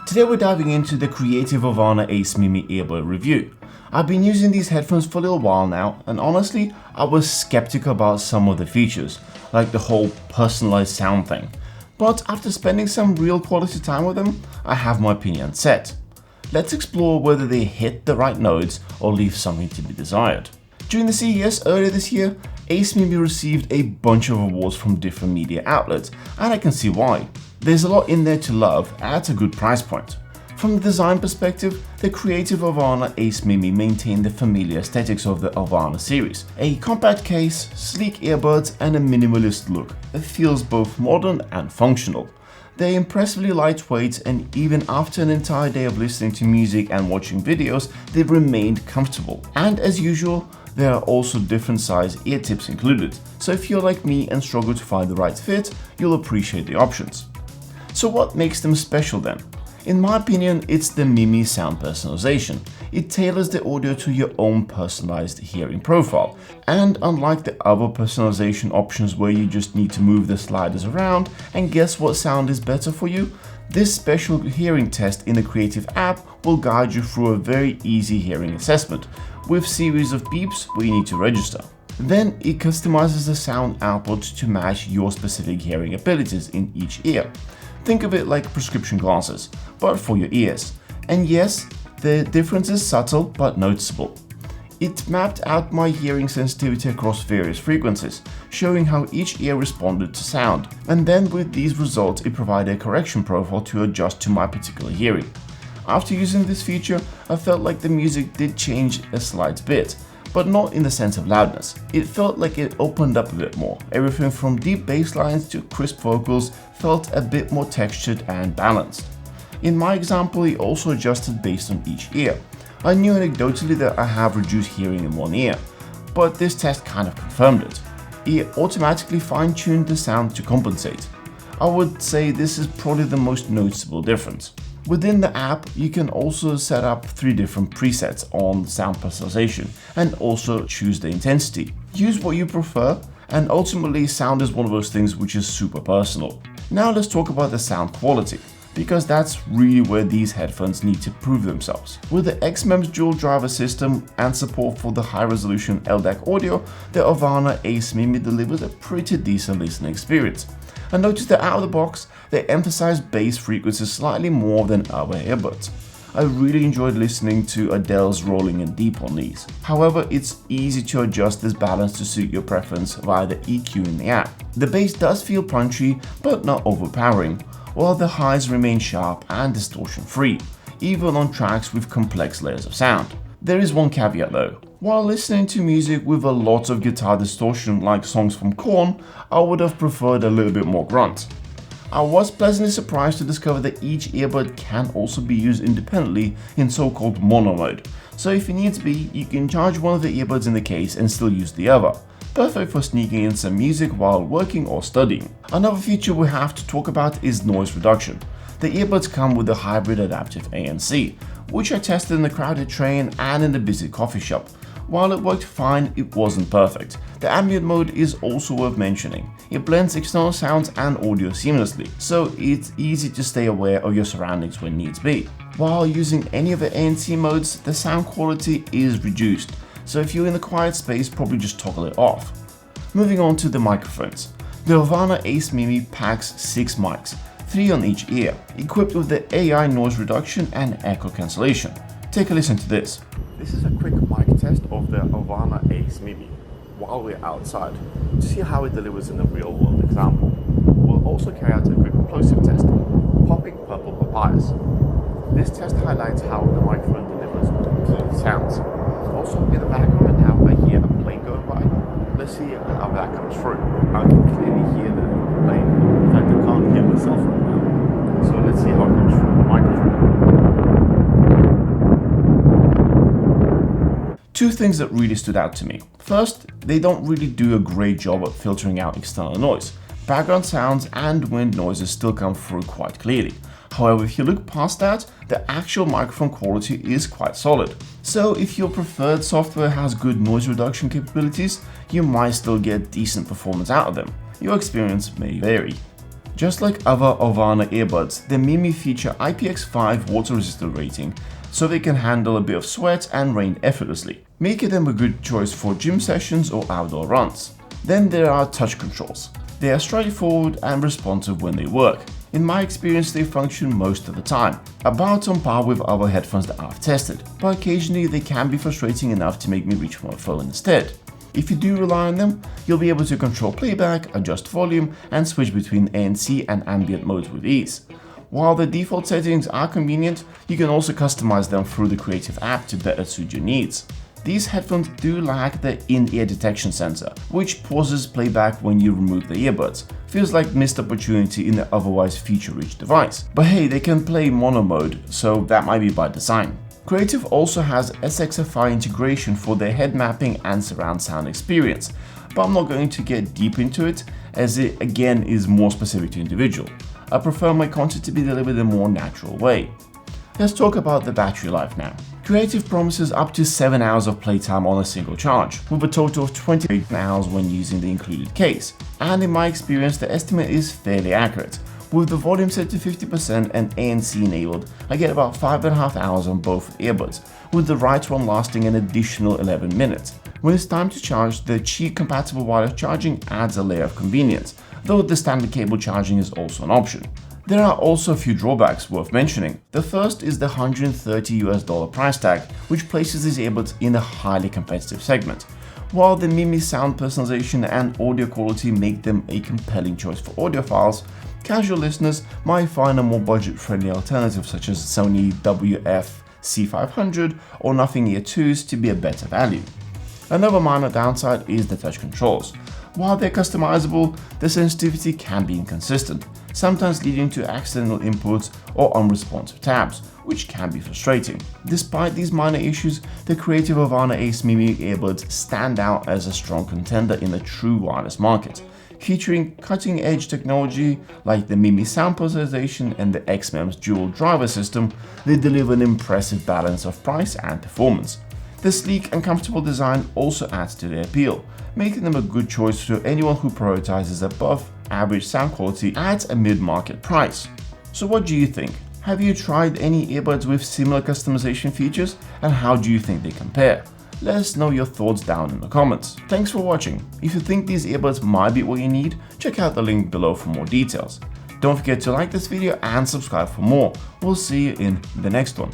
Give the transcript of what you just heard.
Today we're diving into the Creative Aurvana Ace Mimi earbud review. I've been using these headphones for a little while now, and honestly, I was skeptical about some of the features, like the whole personalized sound thing. But after spending some real quality time with them, I have my opinion set. Let's explore whether they hit the right notes or leave something to be desired. During the CES earlier this year, Ace Mimi received a bunch of awards from different media outlets, and I can see why. There's a lot in there to love at a good price point. From the design perspective, the Creative Aurvana Ace Mimi maintained the familiar aesthetics of the Aurvana series. A compact case, sleek earbuds, and a minimalist look that feels both modern and functional. They're impressively lightweight, and even after an entire day of listening to music and watching videos, they've remained comfortable. And as usual, there are also different size ear tips included, so if you're like me and struggle to find the right fit, you'll appreciate the options. So what makes them special then? In my opinion, it's the Mimi sound personalization. It tailors the audio to your own personalized hearing profile. And unlike the other personalization options where you just need to move the sliders around and guess what sound is better for you, this special hearing test in the Creative app will guide you through a very easy hearing assessment with a series of beeps where you need to register. Then it customizes the sound output to match your specific hearing abilities in each ear. Think of it like prescription glasses, but for your ears. And yes, the difference is subtle but noticeable. It mapped out my hearing sensitivity across various frequencies, showing how each ear responded to sound. And then with these results, it provided a correction profile to adjust to my particular hearing. After using this feature, I felt like the music did change a slight bit, but not in the sense of loudness. It felt like it opened up a bit more. Everything from deep bass lines to crisp vocals felt a bit more textured and balanced. In my example, it also adjusted based on each ear. I knew anecdotally that I have reduced hearing in one ear, but this test kind of confirmed it. It automatically fine-tuned the sound to compensate. I would say this is probably the most noticeable difference. Within the app, you can also set up 3 different presets on sound personalization and also choose the intensity. Use what you prefer, and ultimately sound is one of those things which is super personal. Now let's talk about the sound quality, because that's really where these headphones need to prove themselves. With the XMEMS dual driver system and support for the high-resolution LDAC audio, the Aurvana Ace Mimi delivers a pretty decent listening experience. I noticed that out of the box, they emphasize bass frequencies slightly more than other earbuds. I really enjoyed listening to Adele's Rolling in Deep on these. However, it's easy to adjust this balance to suit your preference via the EQ in the app. The bass does feel punchy, but not overpowering, while the highs remain sharp and distortion-free, even on tracks with complex layers of sound. There is one caveat though. While listening to music with a lot of guitar distortion like songs from Korn, I would have preferred a little bit more grunt. I was pleasantly surprised to discover that each earbud can also be used independently in so-called mono mode, so if it needs be, you can charge one of the earbuds in the case and still use the other. Perfect for sneaking in some music while working or studying. Another feature we have to talk about is noise reduction. The earbuds come with a hybrid adaptive ANC, which I tested in the crowded train and in the busy coffee shop. While it worked fine, it wasn't perfect. The ambient mode is also worth mentioning. It blends external sounds and audio seamlessly, so it's easy to stay aware of your surroundings when needs be. While using any of the ANC modes, the sound quality is reduced, so if you're in a quiet space, probably just toggle it off. Moving on to the microphones. The Aurvana Ace Mimi packs 6 mics, 3 on each ear, equipped with the AI noise reduction and echo cancellation. Take a listen to this. This is a quick mic test of the Aurvana Ace Mimi while we're outside to see how it delivers in a real world example. We'll also carry out a quick plosive test, popping purple papayas. This test highlights how the microphone delivers key sounds. Also in the background now I hear a plane going by. Let's see how that comes through. I can clearly hear the plane. In fact, I can't hear myself right now. So let's see how it comes through the microphone. 2 things that really stood out to me. First, they don't really do a great job at filtering out external noise. Background sounds and wind noises still come through quite clearly. However, if you look past that, the actual microphone quality is quite solid. So if your preferred software has good noise reduction capabilities, you might still get decent performance out of them. Your experience may vary. Just like other Aurvana earbuds, the Mimi feature IPX5 water-resistant rating, so they can handle a bit of sweat and rain effortlessly, making them a good choice for gym sessions or outdoor runs. Then there are touch controls. They are straightforward and responsive when they work. In my experience, they function most of the time, about on par with other headphones that I've tested, but occasionally they can be frustrating enough to make me reach for my phone instead. If you do rely on them, you'll be able to control playback, adjust volume, and switch between ANC and ambient modes with ease. While the default settings are convenient, you can also customize them through the Creative app to better suit your needs. These headphones do lack the in-ear detection sensor, which pauses playback when you remove the earbuds. Feels like missed opportunity in the otherwise feature-rich device. But hey, they can play mono mode, so that might be by design. Creative also has SXFI integration for their head mapping and surround sound experience, but I'm not going to get deep into it, as it again is more specific to individual. I prefer my content to be delivered in a more natural way. Let's talk about the battery life now. Creative promises up to 7 hours of playtime on a single charge, with a total of 28 hours when using the included case. And in my experience, the estimate is fairly accurate. With the volume set to 50% and ANC enabled, I get about 5.5 hours on both earbuds, with the right one lasting an additional 11 minutes. When it's time to charge, the Qi compatible wireless charging adds a layer of convenience, though the standard cable charging is also an option. There are also a few drawbacks worth mentioning. The first is the $130 price tag, which places these earbuds in a highly competitive segment. While the Mimi sound personalization and audio quality make them a compelling choice for audiophiles, casual listeners might find a more budget-friendly alternative such as Sony WF-C500 or Nothing Ear 2s to be a better value. Another minor downside is the touch controls. While they're customizable, the sensitivity can be inconsistent, sometimes leading to accidental inputs or unresponsive tabs, which can be frustrating. Despite these minor issues, the Creative Aurvana Ace Mimi earbuds stand out as a strong contender in the true wireless market. Featuring cutting-edge technology like the Mimi sound personalization and the XMEMS dual driver system, they deliver an impressive balance of price and performance. The sleek and comfortable design also adds to their appeal, making them a good choice for anyone who prioritizes above average sound quality at a mid-market price. So what do you think? Have you tried any earbuds with similar customization features, and how do you think they compare? Let us know your thoughts down in the comments. Thanks for watching. If you think these earbuds might be what you need, check out the link below for more details. Don't forget to like this video and subscribe for more. We'll see you in the next one.